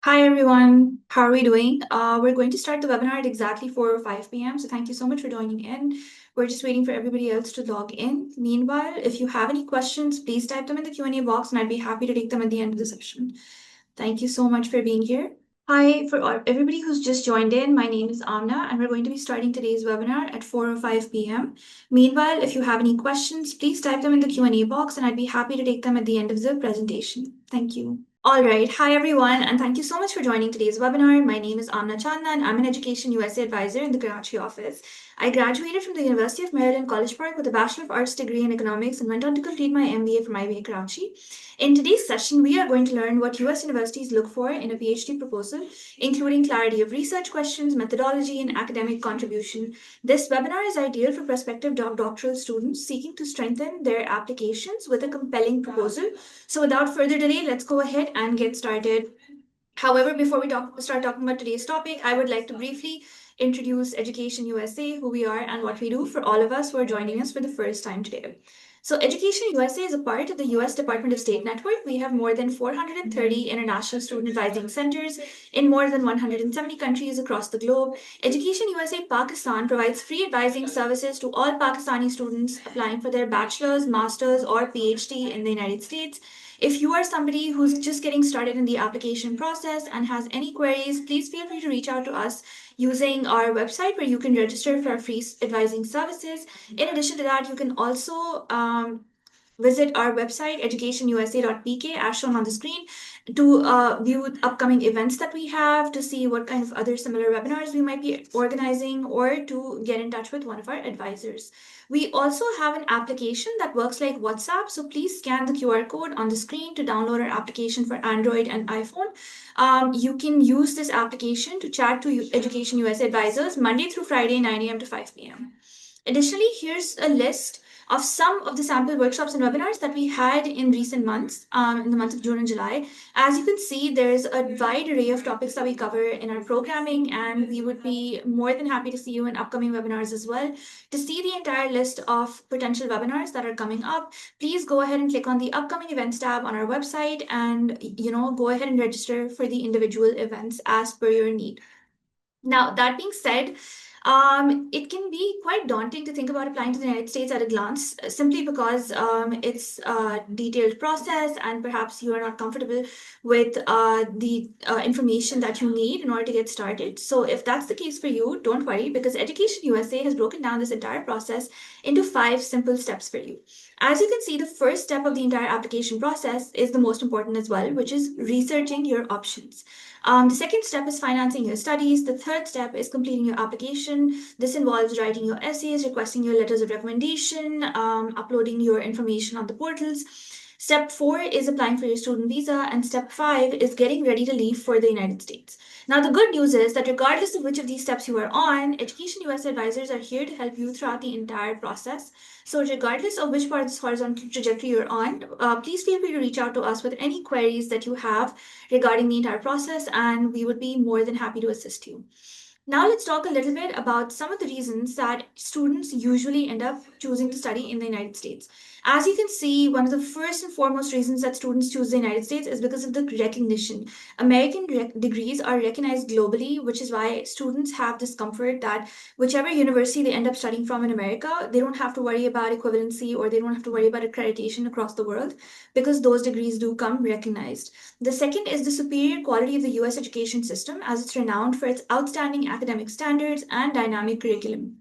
Hi everyone, how are we doing? We're going to start the webinar at exactly 4 or 5 p.m. So thank you so much for joining in. We're just waiting for everybody else to log in. Meanwhile, if you have any questions, please type them in the Q&A box and I'd be happy to take them at the end of the session. Thank you so much for being here. Hi, for everybody who's just joined in, my name is Amna and we're going to be starting today's webinar at 4 or 5 p.m. Meanwhile, if you have any questions, please type them in the Q&A box and I'd be happy to take them at the end of the presentation. Thank you. All right. Hi, everyone, and thank you so much for joining today's webinar. My name is Amna Chandan. I'm an Education USA advisor in the Karachi office. I graduated from the University of Maryland, College Park with a Bachelor of Arts degree in economics and went on to complete my MBA from IBA Karachi. In today's session, we are going to learn what US universities look for in a PhD proposal, including clarity of research questions, methodology, and academic contribution. This webinar is ideal for prospective doctoral students seeking to strengthen their applications with a compelling proposal. So without further delay, let's go ahead and get started. However, before we start talking about today's topic, I would like to briefly introduce Education USA, who we are and what we do for all of us who are joining us for the first time today. So Education USA is a part of the US Department of State network. We have more than 430 international student advising centers in more than 170 countries across the globe. Education USA Pakistan provides free advising services to all Pakistani students applying for their bachelor's, master's, or PhD in the United States. If you are somebody who's just getting started in the application process and has any queries, please feel free to reach out to us using our website where you can register for our free advising services. In addition to that, you can also visit our website, educationusa.pk, as shown on the screen, to view upcoming events that we have, to see what kind of other similar webinars we might be organizing, or to get in touch with one of our advisors. We also have an application that works like WhatsApp, so please scan the QR code on the screen to download our application for Android and iPhone. You can use this application to chat to Education USA advisors Monday through Friday, 9 a.m. to 5 p.m. Additionally, here's a list of some of the sample workshops and webinars that we had in recent months, in the months of June and July. As you can see, there's a wide array of topics that we cover in our programming, and we would be more than happy to see you in upcoming webinars as well. To see the entire list of potential webinars that are coming up, please go ahead and click on the upcoming events tab on our website and go ahead and register for the individual events as per your need. Now, that being said, it can be quite daunting to think about applying to the United States at a glance, simply because it's a detailed process and perhaps you are not comfortable with the information that you need in order to get started. So if that's the case for you, don't worry, because Education USA has broken down this entire process into 5 simple steps for you. As you can see, the first step of the entire application process is the most important as well, which is researching your options. The second step is financing your studies. The third step is completing your application. This involves writing your essays, requesting your letters of recommendation, uploading your information on the portals. Step 4 is applying for your student visa, and step 5 is getting ready to leave for the United States. Now, the good news is that regardless of which of these steps you are on, Education US advisors are here to help you throughout the entire process. So, regardless of which part of this horizontal trajectory you're on, please feel free to reach out to us with any queries that you have regarding the entire process, and we would be more than happy to assist you. Now let's talk a little bit about some of the reasons that students usually end up choosing to study in the United States. As you can see, one of the first and foremost reasons that students choose the United States is because of the recognition. American degrees are recognized globally, which is why students have this comfort that whichever university they end up studying from in America, they don't have to worry about equivalency or they don't have to worry about accreditation across the world, because those degrees do come recognized. The second is the superior quality of the US education system, as it's renowned for its outstanding academic standards and dynamic curriculum.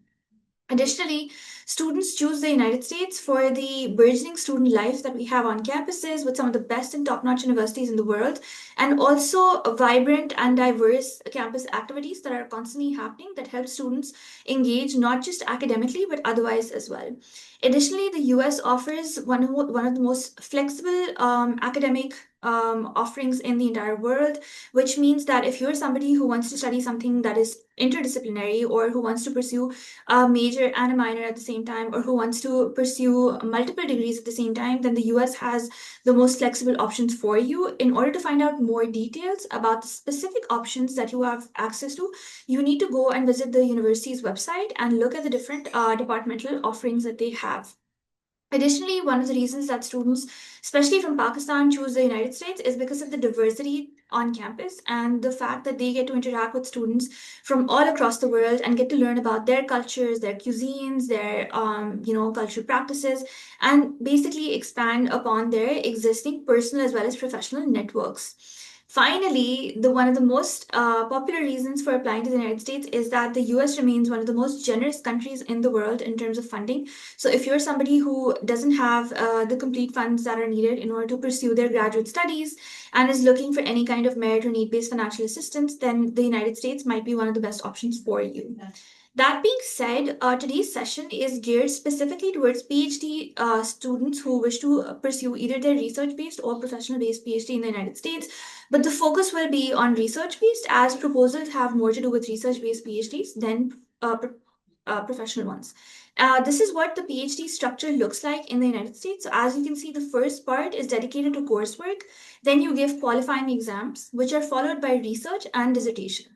Additionally, students choose the United States for the burgeoning student life that we have on campuses with some of the best and top-notch universities in the world, and also vibrant and diverse campus activities that are constantly happening that help students engage not just academically but otherwise as well. Additionally, the US offers one of the most flexible academic offerings in the entire world, which means that if you're somebody who wants to study something that is interdisciplinary, or who wants to pursue a major and a minor at the same time, or who wants to pursue multiple degrees at the same time, then the US has the most flexible options for you. In order to find out more details about the specific options that you have access to, you need to go and visit the university's website and look at the different departmental offerings that they have. Additionally, one of the reasons that students, especially from Pakistan, choose the United States is because of the diversity on campus and the fact that they get to interact with students from all across the world and get to learn about their cultures, their cuisines, their cultural practices, and basically expand upon their existing personal as well as professional networks. Finally, the one of the most popular reasons for applying to the United States is that the US remains one of the most generous countries in the world in terms of funding. So, if you're somebody who doesn't have the complete funds that are needed in order to pursue their graduate studies and is looking for any kind of merit or need based financial assistance, then the United States might be one of the best options for you. That being said, today's session is geared specifically towards PhD students who wish to pursue either their research based or professional based PhD in the United States. But the focus will be on research based, as proposals have more to do with research based PhDs than professional ones. This is what the PhD structure looks like in the United States. So, as you can see, the first part is dedicated to coursework. Then you give qualifying exams, which are followed by research and dissertation.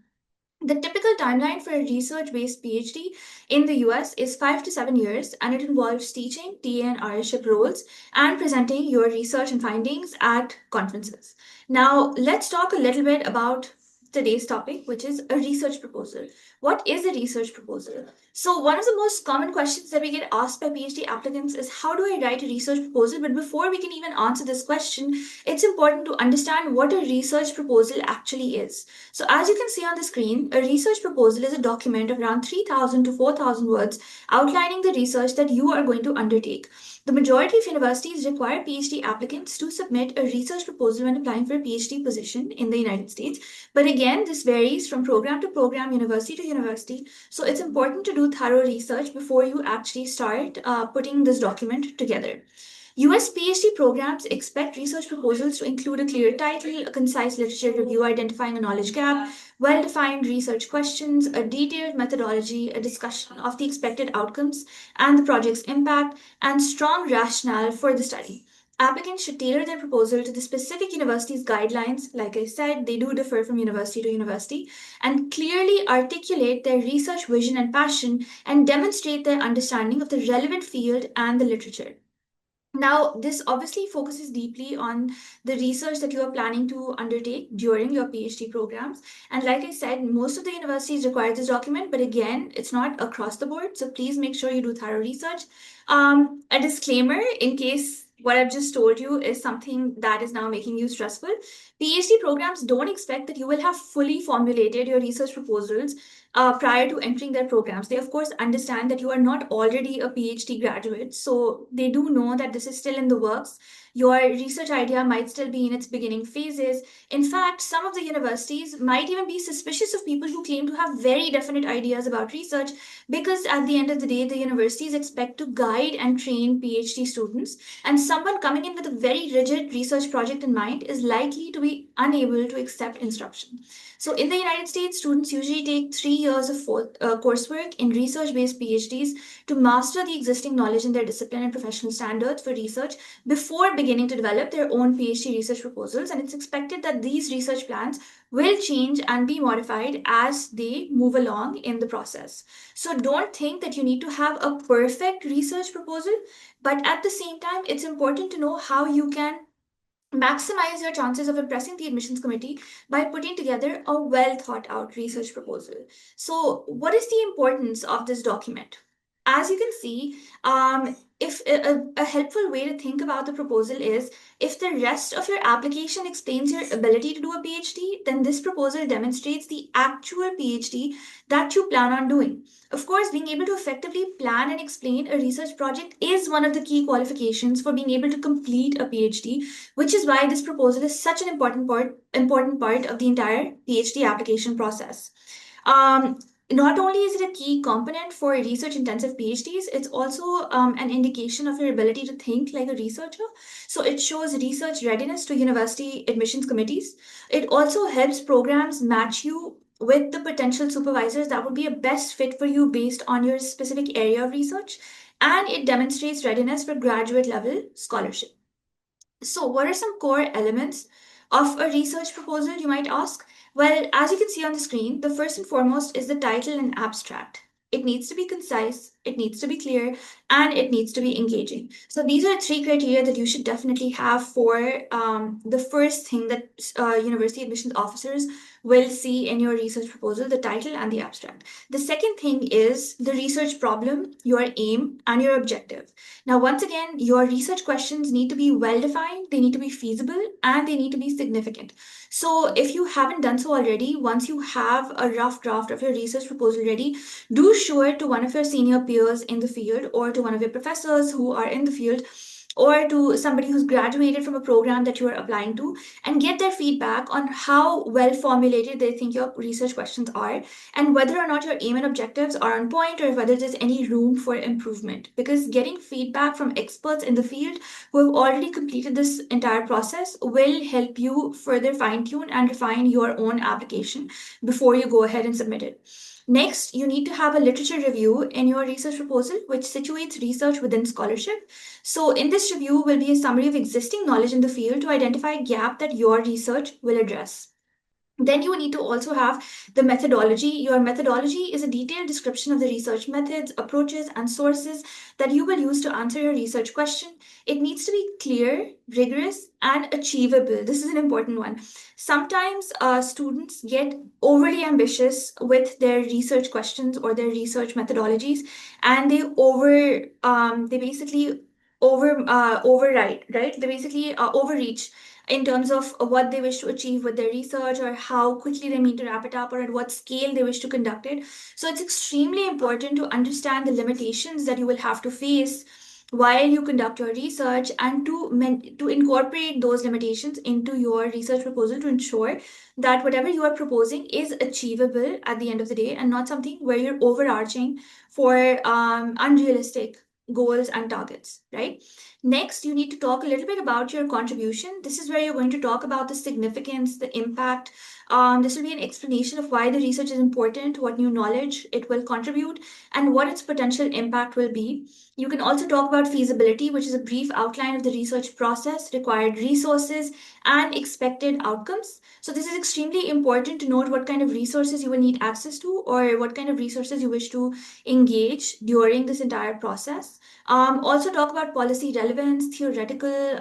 The typical timeline for a research based PhD in the US is 5 to 7 years, and it involves teaching, TA, and RShip roles and presenting your research and findings at conferences. Now, let's talk a little bit about today's topic, which is a research proposal. What is a research proposal? So, one of the most common questions that we get asked by PhD applicants is how do I write a research proposal? But before we can even answer this question, it's important to understand what a research proposal actually is. So, as you can see on the screen, a research proposal is a document of around 3,000 to 4,000 words outlining the research that you are going to undertake. The majority of universities require PhD applicants to submit a research proposal when applying for a PhD position in the United States. But again, this varies from program to program, university to university. So, it's important to do thorough research before you actually start putting this document together. US PhD programs expect research proposals to include a clear title, a concise literature review identifying a knowledge gap, well defined research questions, a detailed methodology, a discussion of the expected outcomes and the project's impact, and strong rationale for the study. Applicants should tailor their proposal to the specific university's guidelines. Like I said, they do differ from university to university, and clearly articulate their research vision and passion and demonstrate their understanding of the relevant field and the literature. Now, this obviously focuses deeply on the research that you are planning to undertake during your PhD programs. And like I said, most of the universities require this document, but again, it's not across the board. So please make sure you do thorough research. A disclaimer in case what I've just told you is something that is now making you stressful. PhD programs don't expect that you will have fully formulated your research proposals prior to entering their programs. They, of course, understand that you are not already a PhD graduate, so they do know that this is still in the works. Your research idea might still be in its beginning phases. In fact, some of the universities might even be suspicious of people who claim to have very definite ideas about research because, at the end of the day, the universities expect to guide and train PhD students, and someone coming in with a very rigid research project in mind is likely to be unable to accept instruction. So, in the United States, students usually take 3 years of coursework in research based PhDs to master the existing knowledge in their discipline and professional standards for research before beginning to develop their own PhD research proposals. And it's expected that these research plans will change and be modified as they move along in the process. So, don't think that you need to have a perfect research proposal, but at the same time, it's important to know how you can maximize your chances of impressing the admissions committee by putting together a well thought out research proposal. So, what is the importance of this document? As you can see, if a helpful way to think about the proposal is if the rest of your application explains your ability to do a PhD, then this proposal demonstrates the actual PhD that you plan on doing. Of course, being able to effectively plan and explain a research project is one of the key qualifications for being able to complete a PhD, which is why this proposal is such an important part of the entire PhD application process. Um, Not only is it a key component for research intensive PhDs, it's also an indication of your ability to think like a researcher. So it shows research readiness to university admissions committees. It also helps programs match you with the potential supervisors that would be a best fit for you based on your specific area of research. And it demonstrates readiness for graduate level scholarship. So, what are some core elements of a research proposal, you might ask? Well, as you can see on the screen, the first and foremost is the title and abstract. It needs to be concise, it needs to be clear, and it needs to be engaging. So these are three criteria that you should definitely have for the first thing that university admissions officers will see in your research proposal: the title and the abstract. The second thing is the research problem, your aim, and your objective. Now, once again, your research questions need to be well defined, they need to be feasible, and they need to be significant. So, if you haven't done so already, once you have a rough draft of your research proposal ready, do show it to one of your senior peers in the field, or to one of your professors who are in the field, or to somebody who's graduated from a program that you are applying to, and get their feedback on how well formulated they think your research questions are, and whether or not your aim and objectives are on point, or whether there's any room for improvement. Because getting feedback from experts in the field who have already completed this entire process will help you further fine tune and refine your own application before you go ahead and submit it. Next, you need to have a literature review in your research proposal, which situates research within scholarship. So, in this review will be a summary of existing knowledge in the field to identify a gap that your research will address. Then you need to also have the methodology. Your methodology is a detailed description of the research methods, approaches, and sources that you will use to answer your research question. It needs to be clear, rigorous, and achievable. This is an important one. Sometimes students get overly ambitious with their research questions or their research methodologies, and they basically override, right? They basically overreach in terms of what they wish to achieve with their research, or how quickly they mean to wrap it up, or at what scale they wish to conduct it. So it's extremely important to understand the limitations that you will have to face while you conduct your research, and to incorporate those limitations into your research proposal to ensure that whatever you are proposing is achievable at the end of the day, and not something where you're overarching for unrealistic goals and targets, right? Next, you need to talk a little bit about your contribution. This is where you're going to talk about the significance, the impact. This will be an explanation of why the research is important, what new knowledge it will contribute, and what its potential impact will be. You can also talk about feasibility, which is a brief outline of the research process, required resources, and expected outcomes. So, this is extremely important to note what kind of resources you will need access to, or what kind of resources you wish to engage during this entire process. Also talk about policy relevance, theoretical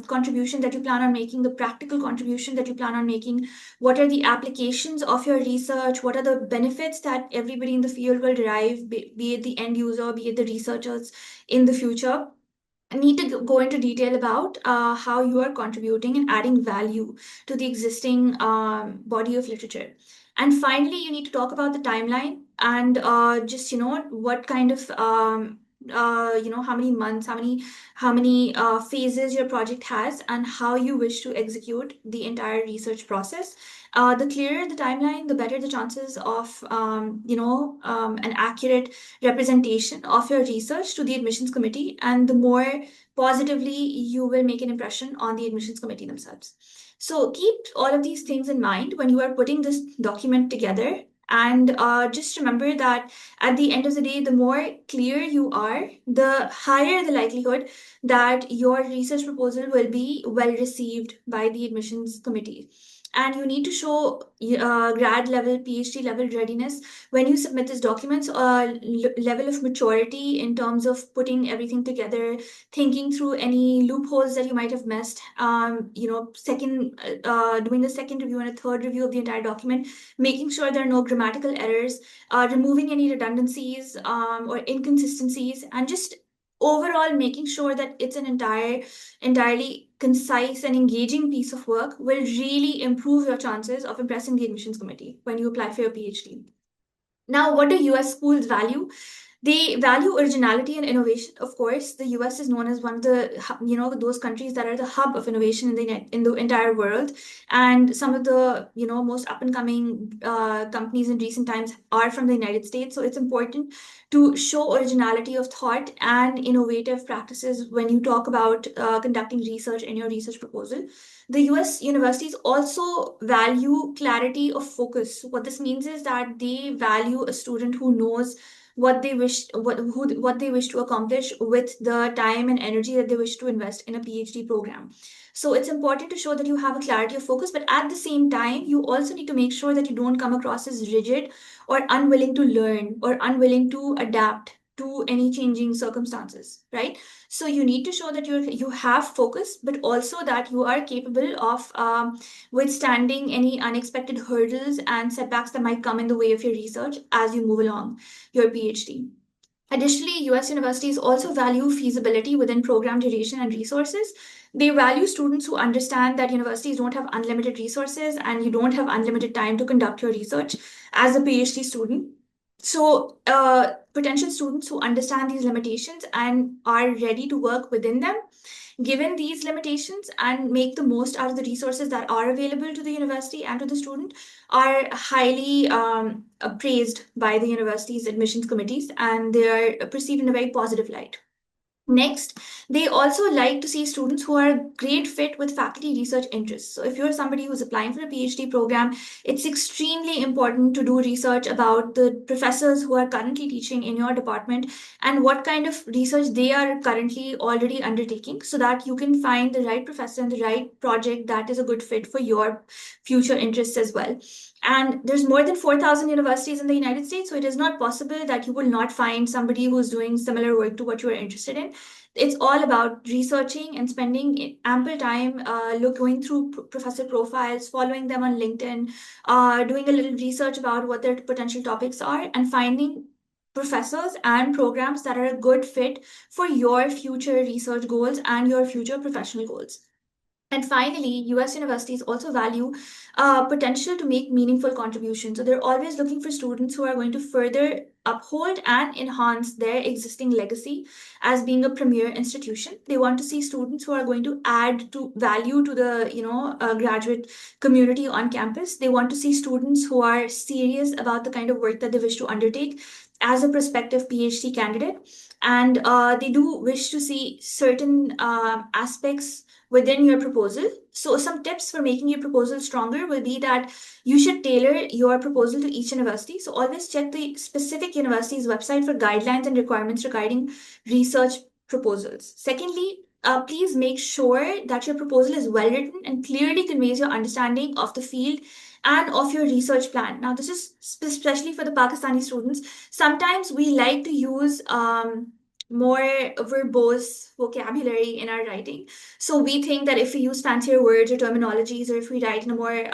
contribution that you plan on making, the practical contribution that you plan on making. What are the applications of your research? What are the benefits that everybody in the field will derive, be it the end user, be it the researchers in the future? Need to go into detail about how you are contributing and adding value to the existing body of literature. And finally, you need to talk about the timeline, and just what kind of how many months, how many phases your project has, and how you wish to execute the entire research process. The clearer the timeline, the better the chances of an accurate representation of your research to the admissions committee, and the more positively you will make an impression on the admissions committee themselves. So keep all of these things in mind when you are putting this document together. And just remember that at the end of the day, the more clear you are, the higher the likelihood that your research proposal will be well received by the admissions committee. And you need to show grad level, PhD level readiness when you submit these documents, level of maturity in terms of putting everything together, thinking through any loopholes that you might have missed, doing the second review and a third review of the entire document, making sure there are no grammatical errors, removing any redundancies or inconsistencies, and just overall making sure that it's an entirely concise and engaging piece of work will really improve your chances of impressing the admissions committee when you apply for your PhD. Now, what do US schools value? They value originality and innovation. Of course, the US is known as one of those countries that are the hub of innovation in the entire world, and some of the most up and coming companies in recent times are from the United States. So it's important to show originality of thought and innovative practices when you talk about conducting research in your research proposal. The US universities also value clarity of focus. What this means is that they value a student who knows what they wish to accomplish with the time and energy that they wish to invest in a PhD program. So it's important to show that you have a clarity of focus, but at the same time, you also need to make sure that you don't come across as rigid or unwilling to learn or unwilling to adapt to any changing circumstances, right? So you need to show that you have focus, but also that you are capable of withstanding any unexpected hurdles and setbacks that might come in the way of your research as you move along your PhD. Additionally, US universities also value feasibility within program duration and resources. They value students who understand that universities don't have unlimited resources and you don't have unlimited time to conduct your research as a PhD student. So, potential students who understand these limitations and are ready to work within them given these limitations and make the most out of the resources that are available to the university and to the student are highly praised by the university's admissions committees, and they are perceived in a very positive light. Next, they also like to see students who are a great fit with faculty research interests. So, if you're somebody who's applying for a PhD program, it's extremely important to do research about the professors who are currently teaching in your department and what kind of research they are currently already undertaking so that you can find the right professor and the right project that is a good fit for your future interests as well. And there's more than 4,000 universities in the United States, so it is not possible that you will not find somebody who's doing similar work to what you are interested in. It's all about researching and spending ample time going through professor profiles, following them on LinkedIn, doing a little research about what their potential topics are, and finding professors and programs that are a good fit for your future research goals and your future professional goals. And finally, US universities also value potential to make meaningful contributions. So they're always looking for students who are going to further uphold and enhance their existing legacy as being a premier institution. They want to see students who are going to add to value to the graduate community on campus. They want to see students who are serious about the kind of work that they wish to undertake as a prospective PhD candidate. And they do wish to see certain aspects within your proposal. So, some tips for making your proposal stronger will be that you should tailor your proposal to each university. So, always check the specific university's website for guidelines and requirements regarding research proposals. Secondly, please make sure that your proposal is well written and clearly conveys your understanding of the field and of your research plan. Now, this is especially for the Pakistani students. Sometimes we like to use more verbose vocabulary in our writing. So we think that if we use fancier words or terminologies, or if we write in a more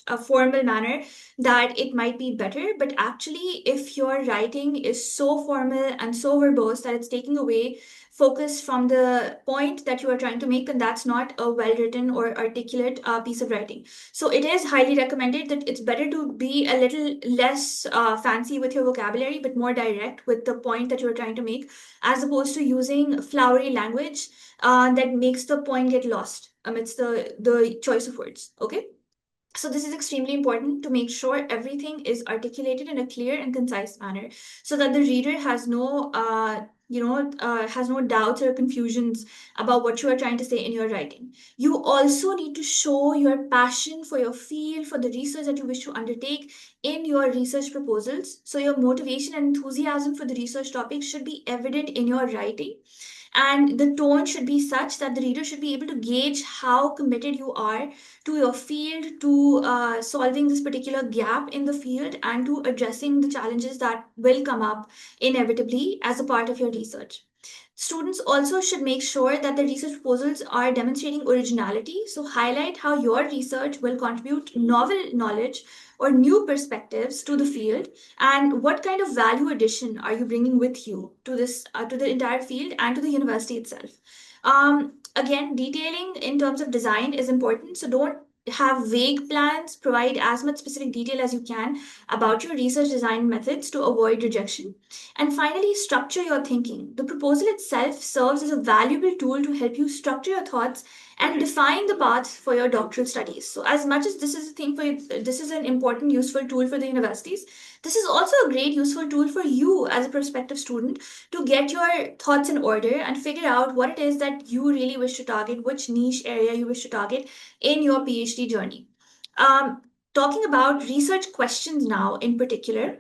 a formal manner, that it might be better. But actually, if your writing is so formal and so verbose that it's taking away focus from the point that you are trying to make, then that's not a well written or articulate piece of writing. So it is highly recommended that it's better to be a little less fancy with your vocabulary, but more direct with the point that you're trying to make, as opposed to using flowery language that makes the point get lost amidst the choice of words. Okay. So this is extremely important to make sure everything is articulated in a clear and concise manner, so that the reader has no has no doubts or confusions about what you are trying to say in your writing. You also need to show your passion for your field, for the research that you wish to undertake in your research proposals. So your motivation and enthusiasm for the research topic should be evident in your writing, and the tone should be such that the reader should be able to gauge how committed you are to your field, to solving this particular gap in the field, and to addressing the challenges that will come up inevitably as a part of your research. Students also should make sure that the research proposals are demonstrating originality. So, highlight how your research will contribute novel knowledge or new perspectives to the field, and what kind of value addition are you bringing with you to this to the entire field and to the university itself. Again, detailing in terms of design is important. So, don't have vague plans. Provide as much specific detail as you can about your research design methods to avoid rejection. And finally, structure your thinking. The proposal itself serves as a valuable tool to help you structure your thoughts and define the path for your doctoral studies. So, as much as this is a thing for this is an important, useful tool for the universities, this is also a great, useful tool for you as a prospective student to get your thoughts in order and figure out what it is that you really wish to target, which niche area you wish to target in your PhD journey. Talking about research questions now in particular,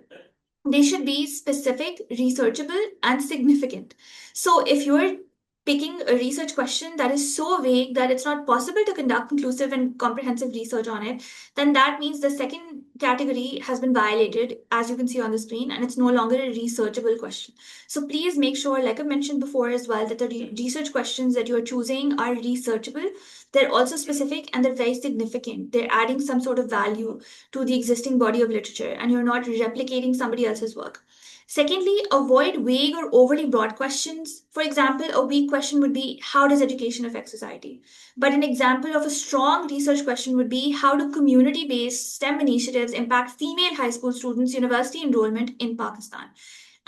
they should be specific, researchable, and significant. So if you're picking a research question that is so vague that it's not possible to conduct conclusive and comprehensive research on it, then that means the second category has been violated, as you can see on the screen, and it's no longer a researchable question. So please make sure, like I mentioned before as well, that the research questions that you're choosing are researchable. They're also specific and they're very significant. They're adding some sort of value to the existing body of literature, and you're not replicating somebody else's work. Secondly, avoid vague or overly broad questions. For example, a weak question would be, how does education affect society? But an example of a strong research question would be, how do community based STEM initiatives impact female high school students' university enrollment in Pakistan?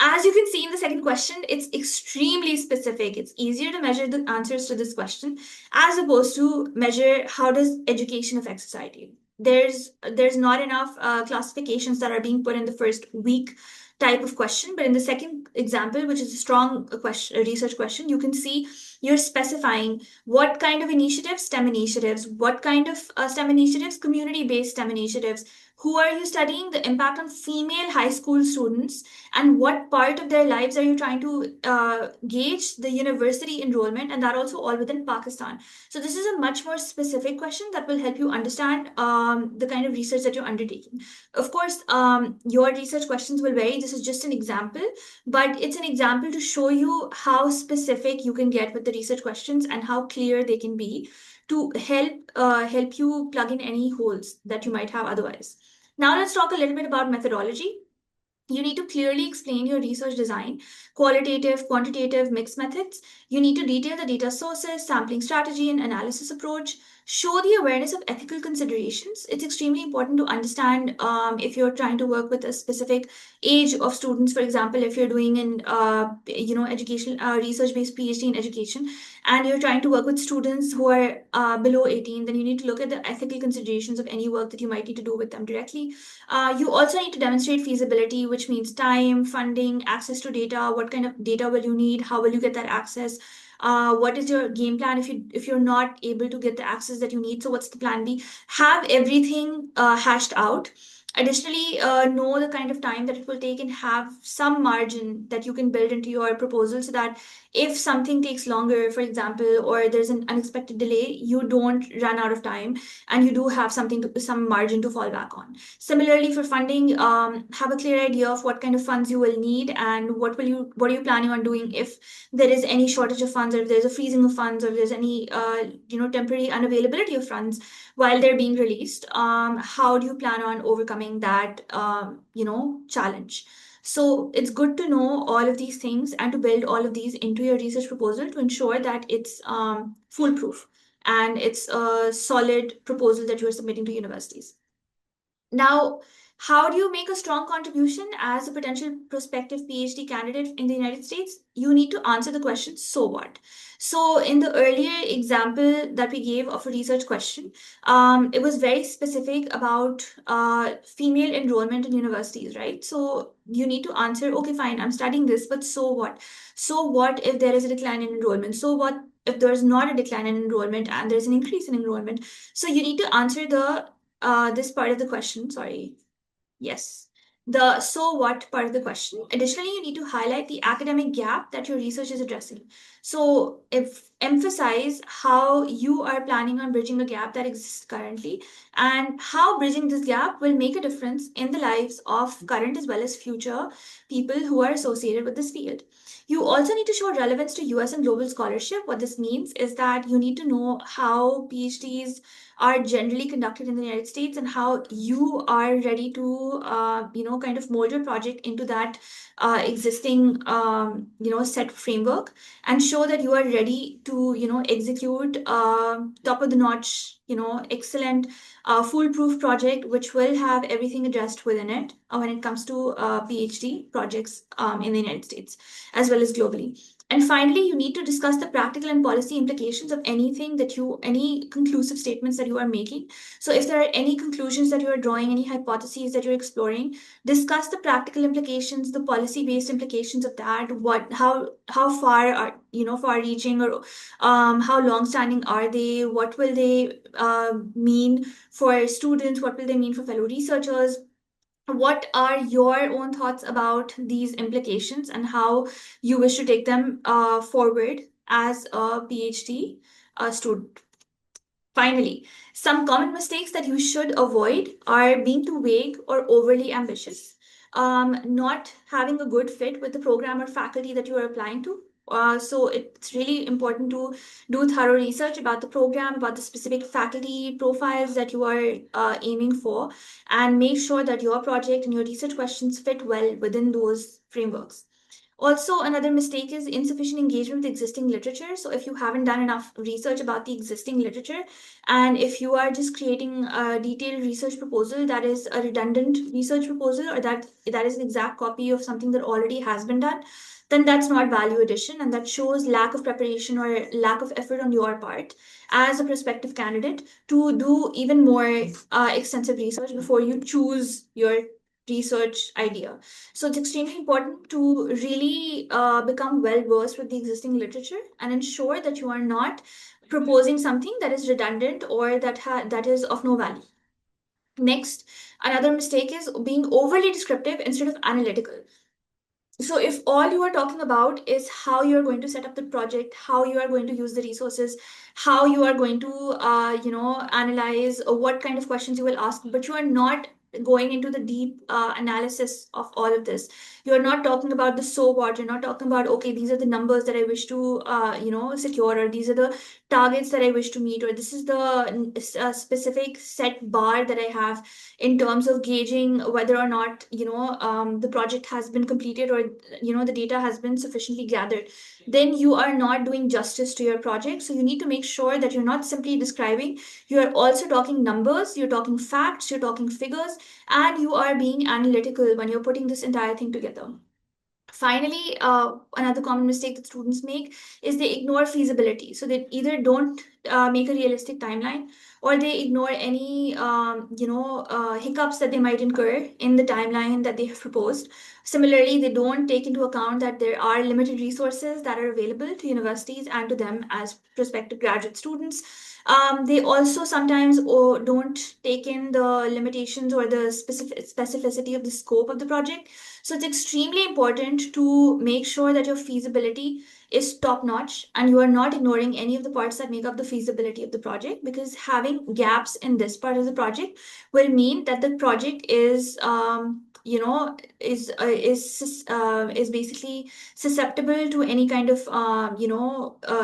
As you can see in the second question, it's extremely specific. It's easier to measure the answers to this question as opposed to measure how does education affect society. There's not enough classifications that are being put in the first week type of question, but in the second example, which is a strong question, a research question, you can see you're specifying what kind of initiatives, STEM initiatives, what kind of STEM initiatives, community-based STEM initiatives, who are you studying, the impact on female high school students, and what part of their lives are you trying to gauge the university enrollment, and that also all within Pakistan. So this is a much more specific question that will help you understand the kind of research that you're undertaking. Of course, your research questions will vary. This is just an example, but it's an example to show you how specific you can get with the research questions and how clear they can be to help you plug in any holes that you might have otherwise. Now let's talk a little bit about methodology. You need to clearly explain your research design, qualitative, quantitative, mixed methods. You need to detail the data sources, sampling strategy, and analysis approach. Show the awareness of ethical considerations. It's extremely important to understand if you're trying to work with a specific age of students. For example, if you're doing an education research-based PhD in education, and you're trying to work with students who are below 18, then you need to look at the ethical considerations of any work that you might need to do with them directly. You also need to demonstrate feasibility, which means time, funding, access to data. What kind of data will you need? How will you get that access? What is your game plan if you're not able to get the access that you need? So what's the plan B? Have everything hashed out. Additionally, know the kind of time that it will take and have some margin that you can build into your proposal so that if something takes longer, for example, or there's an unexpected delay, you don't run out of time and you do have some margin to fall back on. Similarly, for funding, have a clear idea of what kind of funds you will need and what are you planning on doing if there is any shortage of funds, or if there's a freezing of funds, or if there's any temporary unavailability of funds while they're being released. How do you plan on overcoming that challenge? So it's good to know all of these things and to build all of these into your research proposal to ensure that it's foolproof and it's a solid proposal that you're submitting to universities. Now, how do you make a strong contribution as a potential prospective PhD candidate in the United States? You need to answer the question, so what? So, in the earlier example that we gave of a research question, it was very specific about female enrollment in universities, right? So, you need to answer, okay, fine, I'm studying this, but so what? So, what if there is a decline in enrollment? So, what if there's not a decline in enrollment and there's an increase in enrollment? So, you need to answer this part of the question, sorry. Yes. The so what part of the question. Additionally, you need to highlight the academic gap that your research is addressing. So, if emphasize how you are planning on bridging the gap that exists currently and how bridging this gap will make a difference in the lives of current as well as future people who are associated with this field. You also need to show relevance to US and global scholarship. What this means is that you need to know how PhDs are generally conducted in the United States and how you are ready to, kind of mold your project into that existing, set framework and show that you are ready to, execute top of the notch, excellent, foolproof project, which will have everything addressed within it when it comes to PhD projects in the United States as well as globally. And finally, you need to discuss the practical and policy implications of any conclusive statements that you are making. So if there are any conclusions that you are drawing, any hypotheses that you're exploring, discuss the practical implications, the policy-based implications of that, how far are, far reaching, or how long-standing are they, what will they mean for students, what will they mean for fellow researchers, what are your own thoughts about these implications and how you wish to take them forward as a PhD student. Finally, some common mistakes that you should avoid are being too vague or overly ambitious, not having a good fit with the program or faculty that you are applying to. So it's really important to do thorough research about the program, about the specific faculty profiles that you are aiming for, and make sure that your project and your research questions fit well within those frameworks. Also, another mistake is insufficient engagement with existing literature. So, if you haven't done enough research about the existing literature, and if you are just creating a detailed research proposal that is a redundant research proposal, or that is an exact copy of something that already has been done, then that's not value addition, and that shows lack of preparation or lack of effort on your part as a prospective candidate to do even more extensive research before you choose your research idea. So it's extremely important to really become well versed with the existing literature and ensure that you are not proposing something that is redundant or that is of no value. Next, another mistake is being overly descriptive instead of analytical. So if all you are talking about is how you are going to set up the project, how you are going to use the resources, how you are going to analyze what kind of questions you will ask, but you are not going into the deep analysis of all of this. You are not talking about the so what. You're not talking about, okay, these are the numbers that I wish to secure, or these are the targets that I wish to meet, or this is the specific set bar that I have in terms of gauging whether or not the project has been completed, or the data has been sufficiently gathered. Then you are not doing justice to your project. So you need to make sure that you're not simply describing, you are also talking numbers, you're talking facts, you're talking figures, and you are being analytical when you're putting this entire thing together. Finally, another common mistake that students make is they ignore feasibility. So they either don't make a realistic timeline, or they ignore any hiccups that they might incur in the timeline that they have proposed. Similarly, they don't take into account that there are limited resources that are available to universities and to them as prospective graduate students. They also sometimes don't take in the limitations or the specificity of the scope of the project. So it's extremely important to make sure that your feasibility is top notch and you are not ignoring any of the parts that make up the feasibility of the project, because having gaps in this part of the project will mean that the project is basically susceptible to any kind of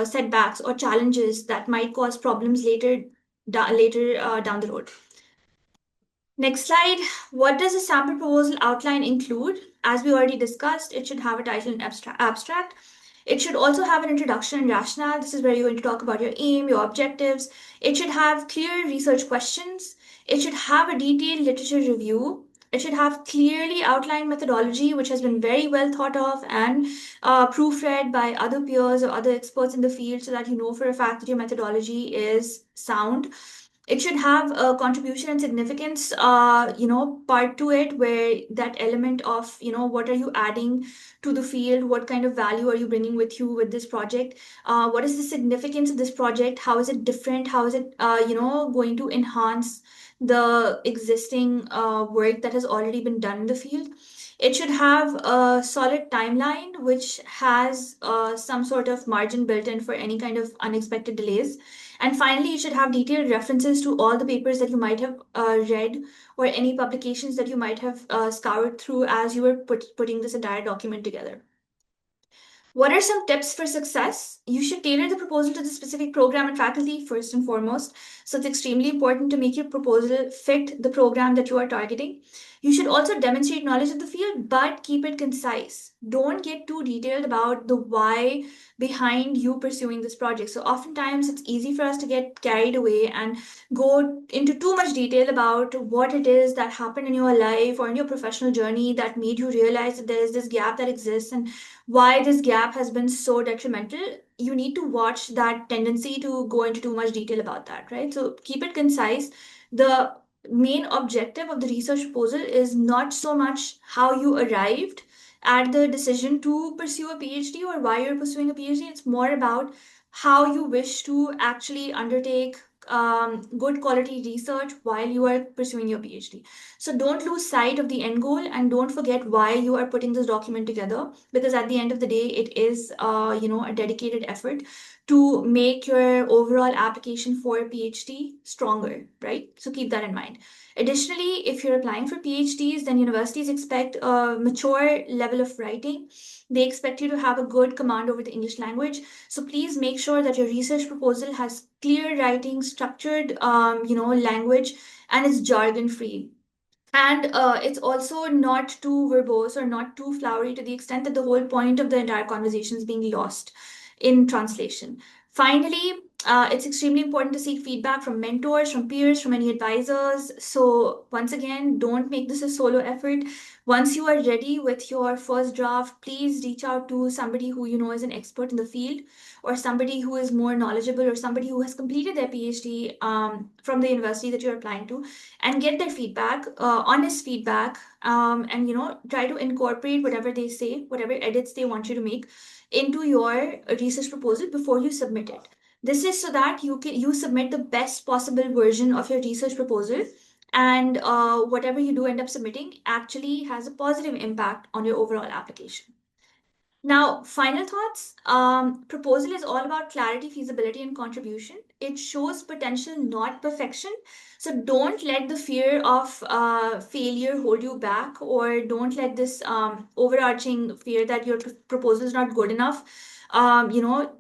setbacks or challenges that might cause problems later down the road. Next slide. What does a sample proposal outline include? As we already discussed, it should have a title and abstract. It should also have an introduction and rationale. This is where you're going to talk about your aim, your objectives. It should have clear research questions. It should have a detailed literature review. It should have clearly outlined methodology, which has been very well thought of and proofread by other peers or other experts in the field, so that you know for a fact that your methodology is sound. It should have a contribution and significance part to it, where that element of what are you adding to the field, what kind of value are you bringing with you with this project, what is the significance of this project, how is it different, how is it going to enhance the existing work that has already been done in the field. It should have a solid timeline which has some sort of margin built in for any kind of unexpected delays. And finally, you should have detailed references to all the papers that you might have read, or any publications that you might have scoured through as you were putting this entire document together. What are some tips for success? You should tailor the proposal to the specific program and faculty first and foremost. So it's extremely important to make your proposal fit the program that you are targeting. You should also demonstrate knowledge of the field, but keep it concise. Don't get too detailed about the why behind you pursuing this project. So oftentimes it's easy for us to get carried away and go into too much detail about what it is that happened in your life or in your professional journey that made you realize that there is this gap that exists, and why this gap has been so detrimental. You need to watch that tendency to go into too much detail about that, right? So keep it concise. The main objective of the research proposal is not so much how you arrived at the decision to pursue a PhD or why you're pursuing a PhD. It's more about how you wish to actually undertake good quality research while you are pursuing your PhD. So don't lose sight of the end goal, and don't forget why you are putting this document together, because at the end of the day, it is a dedicated effort to make your overall application for a PhD stronger, right? So keep that in mind. Additionally, if you're applying for PhDs, then universities expect a mature level of writing. They expect you to have a good command over the English language. So please make sure that your research proposal has clear writing, structured, language, and it's jargon free. And it's also not too verbose or not too flowery to the extent that the whole point of the entire conversation is being lost in translation. Finally, it's extremely important to seek feedback from mentors, from peers, from any advisors. So, once again, don't make this a solo effort. Once you are ready with your first draft, please reach out to somebody who you know is an expert in the field, or somebody who is more knowledgeable, or somebody who has completed their PhD from the university that you're applying to, and get their feedback, honest feedback, and try to incorporate whatever they say, whatever edits they want you to make into your research proposal before you submit it. This is so that you submit the best possible version of your research proposal, and whatever you do end up submitting actually has a positive impact on your overall application. Now, final thoughts. Proposal is all about clarity, feasibility, and contribution. It shows potential, not perfection. So don't let the fear of failure hold you back, or don't let this overarching fear that your proposal is not good enough,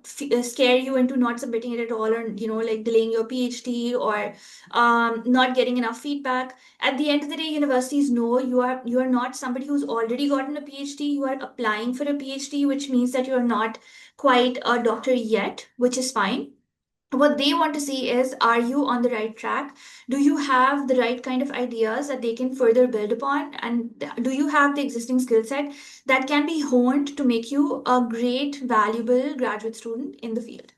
scare you into not submitting it at all, or like delaying your PhD, or not getting enough feedback. At the end of the day, universities know you are not somebody who's already gotten a PhD. You are applying for a PhD, which means that you're not quite a doctor yet, which is fine. What they want to see is, are you on the right track? Do you have the right kind of ideas that they can further build upon? And do you have the existing skill set that can be honed to make you a great, valuable graduate student in the field?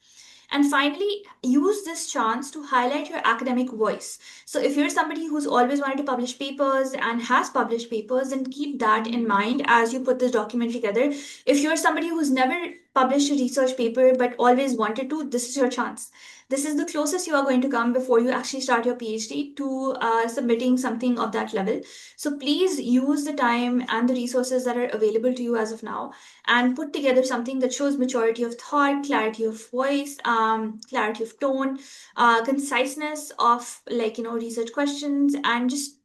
And finally, use this chance to highlight your academic voice. So, if you're somebody who's always wanted to publish papers and has published papers, then keep that in mind as you put this document together. If you're somebody who's never published a research paper but always wanted to, this is your chance. This is the closest you are going to come before you actually start your PhD to submitting something of that level. So, please use the time and the resources that are available to you as of now, and put together something that shows maturity of thought, clarity of voice, clarity of tone, conciseness of, research questions, and just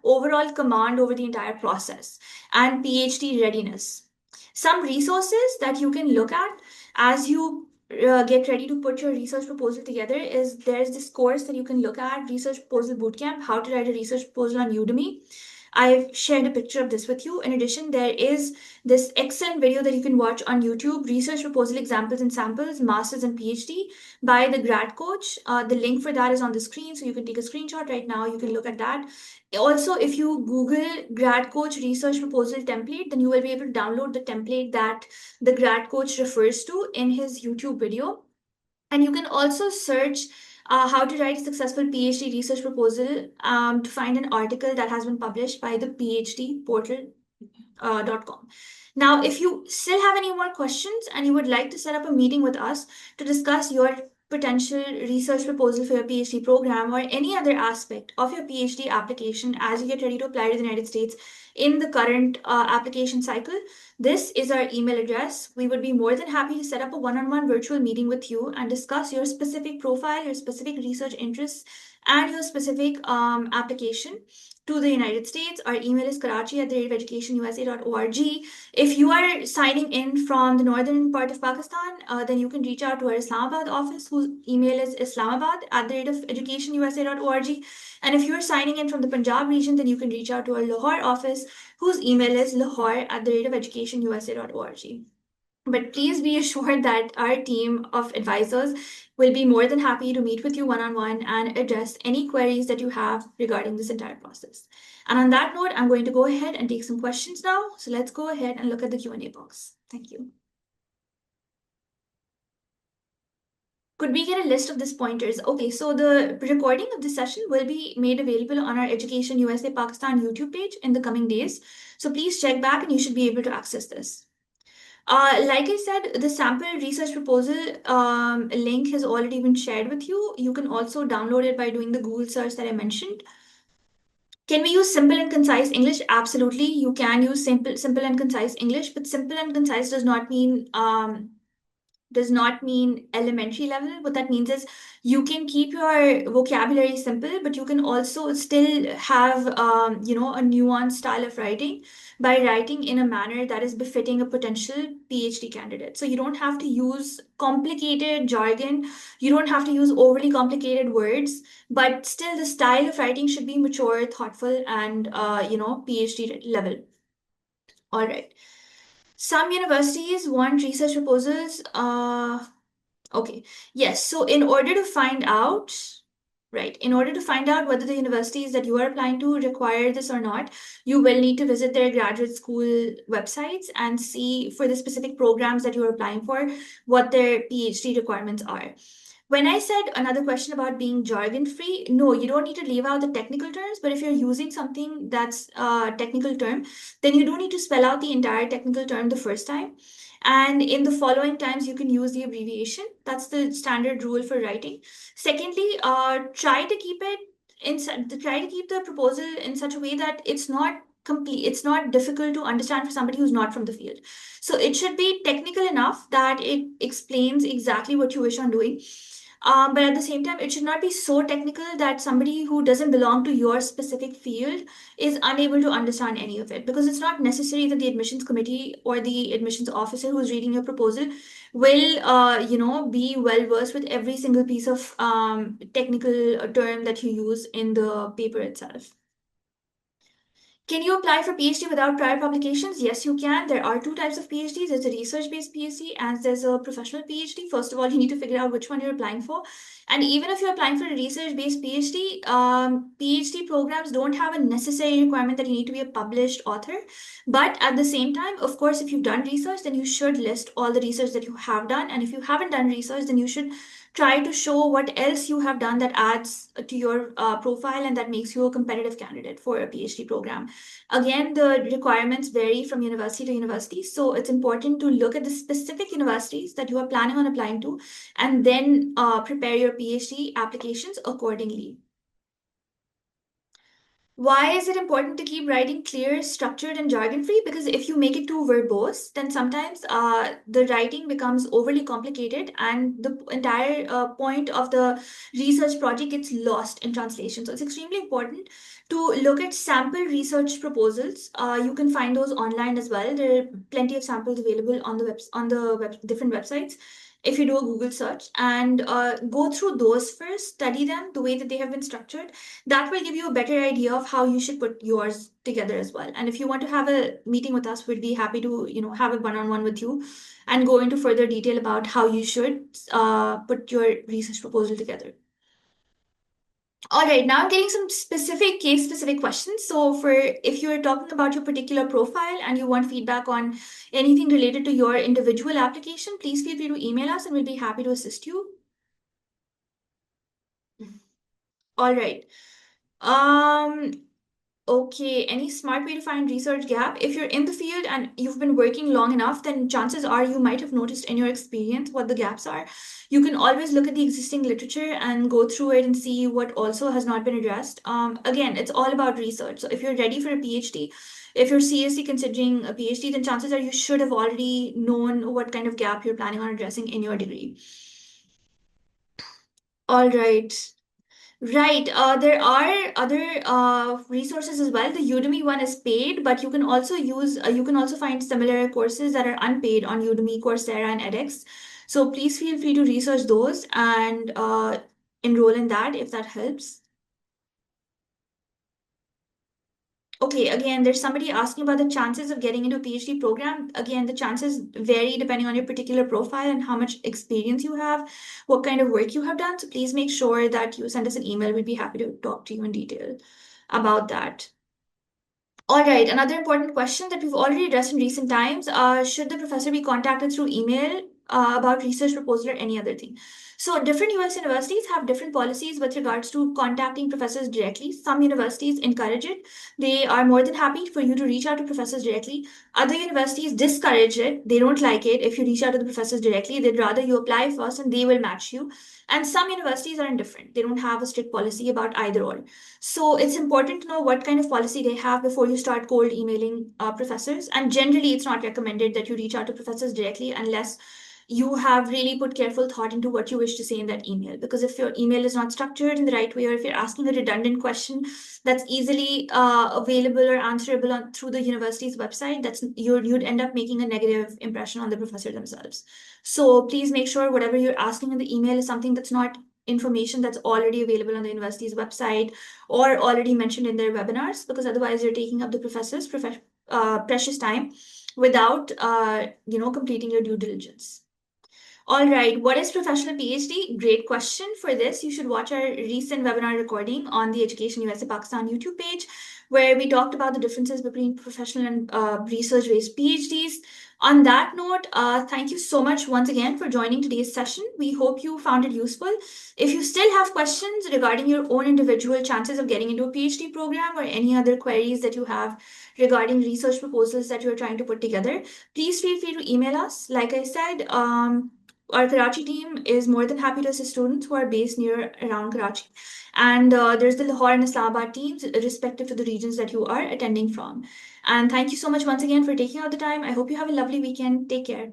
overall command over the entire process, and PhD readiness. Some resources that you can look at as you get ready to put your research proposal together is, there's this course that you can look at, Research Proposal Bootcamp, How to Write a Research Proposal on Udemy. I've shared a picture of this with you. In addition, there is this excellent video that you can watch on YouTube, Research Proposal Examples and Samples, Masters and PhD, by the grad coach. The link for that is on the screen, so you can take a screenshot right now. You can look at that. Also, if you Google grad coach research proposal template, then you will be able to download the template that the grad coach refers to in his YouTube video. And you can also search how to write a successful PhD research proposal to find an article that has been published by the PhD portal .com. Now, if you still have any more questions and you would like to set up a meeting with us to discuss your potential research proposal for your PhD program, or any other aspect of your PhD application as you get ready to apply to the United States in the current application cycle, this is our email address. We would be more than happy to set up a one-on-one virtual meeting with you and discuss your specific profile, your specific research interests, and your specific application to the United States. Our email is karachi@educationusa.org. If you are signing in from the northern part of Pakistan, then you can reach out to our Islamabad office, whose email is islamabad@educationusa.org. And if you're signing in from the Punjab region, then you can reach out to our Lahore office, whose email is lahore@educationusa.org. But please be assured that our team of advisors will be more than happy to meet with you one on one and address any queries that you have regarding this entire process. And on that note, I'm going to go ahead and take some questions now. So let's go ahead and look at the Q&A box. Thank you. Could we get a list of these pointers? Okay, so the recording of this session will be made available on our Education USA Pakistan YouTube page in the coming days. So please check back and you should be able to access this. Like I said, the sample research proposal link has already been shared with you. You can also download it by doing the Google search that I mentioned. Can we use simple and concise English? Absolutely, you can use simple and concise English, but simple and concise does not mean does not mean elementary level. What that means is you can keep your vocabulary simple, but you can also still have, a nuanced style of writing by writing in a manner that is befitting a potential PhD candidate. So you don't have to use complicated jargon, you don't have to use overly complicated words, but still the style of writing should be mature, thoughtful, and PhD level. All right. Some universities want research proposals. Okay. Yes. So in order to find out whether the universities that you are applying to require this or not, you will need to visit their graduate school websites and see for the specific programs that you are applying for what their PhD requirements are. When I said another question about being jargon free, no, you don't need to leave out the technical terms, but if you're using something that's a technical term, then you do need to spell out the entire technical term the first time. And in the following times, you can use the abbreviation. That's the standard rule for writing. Secondly, try to keep the proposal in such a way that it's not difficult to understand for somebody who's not from the field. So it should be technical enough that it explains exactly what you wish on doing, but at the same time, it should not be so technical that somebody who doesn't belong to your specific field is unable to understand any of it. Because it's not necessary that the admissions committee or the admissions officer who's reading your proposal will, be well versed with every single piece of technical term that you use in the paper itself. Can you apply for PhD without prior publications? Yes, you can. There are two types of PhDs. There's a research-based PhD and there's a professional PhD. First of all, you need to figure out which one you're applying for. And even if you're applying for a research-based PhD, PhD programs don't have a necessary requirement that you need to be a published author. But at the same time, of course, if you've done research, then you should list all the research that you have done. And if you haven't done research, then you should try to show what else you have done that adds to your profile and that makes you a competitive candidate for a PhD program. Again, the requirements vary from university to university, so it's important to look at the specific universities that you are planning on applying to and then prepare your PhD applications accordingly. Why is it important to keep writing clear, structured, and jargon free? Because if you make it too verbose, then sometimes the writing becomes overly complicated and the entire point of the research project gets lost in translation. So it's extremely important to look at sample research proposals. You can find those online as well. There are plenty of samples available on different websites if you do a Google search and go through those first, study them the way that they have been structured. That will give you a better idea of how you should put yours together as well. And if you want to have a meeting with us, we'd be happy to, have a one-on-one with you and go into further detail about how you should put your research proposal together. All right, now I'm getting some specific case specific questions. So for if you're talking about your particular profile and you want feedback on anything related to your individual application, please feel free to email us and we'll be happy to assist you. All right. Um, Okay, any smart way to find research gap? If you're in the field and you've been working long enough, then chances are you might have noticed in your experience what the gaps are. You can always look at the existing literature and go through it and see what also has not been addressed. Again, it's all about research. So if you're ready for a PhD, if you're seriously considering a PhD, then chances are you should have already known what kind of gap you're planning on addressing in your degree. All right. Right. There are other resources as well. The Udemy one is paid, but you can also find similar courses that are unpaid on Udemy, Coursera, and edX. So please feel free to research those and enroll in that if that helps. Okay, again, there's somebody asking about the chances of getting into a PhD program. Again, the chances vary depending on your particular profile and how much experience you have, what kind of work you have done. So please make sure that you send us an email. We'd be happy to talk to you in detail about that. All right, another important question that we've already addressed in recent times, should the professor be contacted through email about research proposal or any other thing? So different US universities have different policies with regards to contacting professors directly. Some universities encourage it. They are more than happy for you to reach out to professors directly. Other universities discourage it. They don't like it if you reach out to the professors directly. They'd rather you apply first and they will match you. And some universities are indifferent. They don't have a strict policy about either or. So it's important to know what kind of policy they have before you start cold emailing professors. And generally, it's not recommended that you reach out to professors directly unless you have really put careful thought into what you wish to say in that email. Because if your email is not structured in the right way, or if you're asking a redundant question that's easily available or answerable through the university's website, you'd end up making a negative impression on the professor themselves. So please make sure whatever you're asking in the email is something that's not information that's already available on the university's website or already mentioned in their webinars, because otherwise you're taking up the professor's precious time without completing your due diligence. All right, what is professional PhD? Great question. For this, you should watch our recent webinar recording on the Education USA Pakistan YouTube page, where we talked about the differences between professional and research-based PhDs. On that note, thank you so much once again for joining today's session. We hope you found it useful. If you still have questions regarding your own individual chances of getting into a PhD program, or any other queries that you have regarding research proposals that you're trying to put together, please feel free to email us. Like I said, our Karachi team is more than happy to assist students who are based near around Karachi. And there's the Lahore and Islamabad teams, respective to the regions that you are attending from. And thank you so much once again for taking out the time. I hope you have a lovely weekend. Take care.